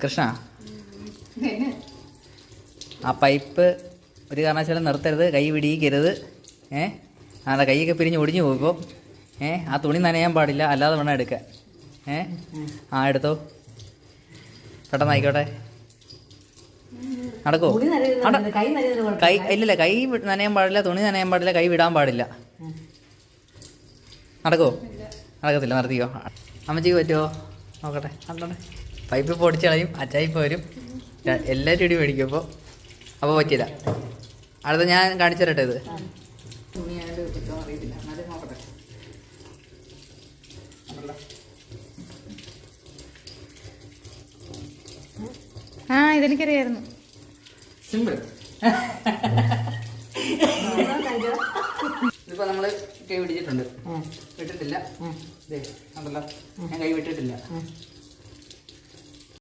കൃഷ്ണ, ആ പൈപ്പ് ഒരു കാരണവശാലും നിർത്തരുത്, കൈ പിടിക്കരുത്. അല്ല, കൈയൊക്കെ പിരിഞ്ഞ് ഒടിഞ്ഞു പോകും. ഇപ്പോൾ ആ തുണി നനയാൻ പാടില്ല, അല്ലാതെ വേണം എടുക്കാൻ. ആ എടുത്തോ, പെട്ടെന്നായിക്കോട്ടെ. നടക്കോ? കൈ ഇല്ലില്ല, കൈ നനയാൻ പാടില്ല, തുണി നനയാൻ പാടില്ല, കൈ വിടാൻ പാടില്ല. നടക്കോ? നടക്കത്തില്ല, നിർത്തിക്കോ. അമ്മച്ചിക്ക് പറ്റുമോ? നോക്കട്ടെ. കണ്ടോട്ടെ, പൈപ്പ് പൊടിച്ച് കളയും, അച്ചായിപ്പോൾ വരും, എല്ലാവരും ഇടി മേടിക്കും. അപ്പോൾ പറ്റില്ല. അടുത്ത ഞാൻ കാണിച്ചു തരട്ടെ. ഇത് ഇതെനിക്കറിയായിരുന്നു. സിമ്പിൾ. ഇതിപ്പോൾ നമ്മൾ കൈ പിടിച്ചിട്ടുണ്ട്, വിട്ടിട്ടില്ല. അതല്ല, ഞാൻ കൈ വിട്ടിട്ടില്ല.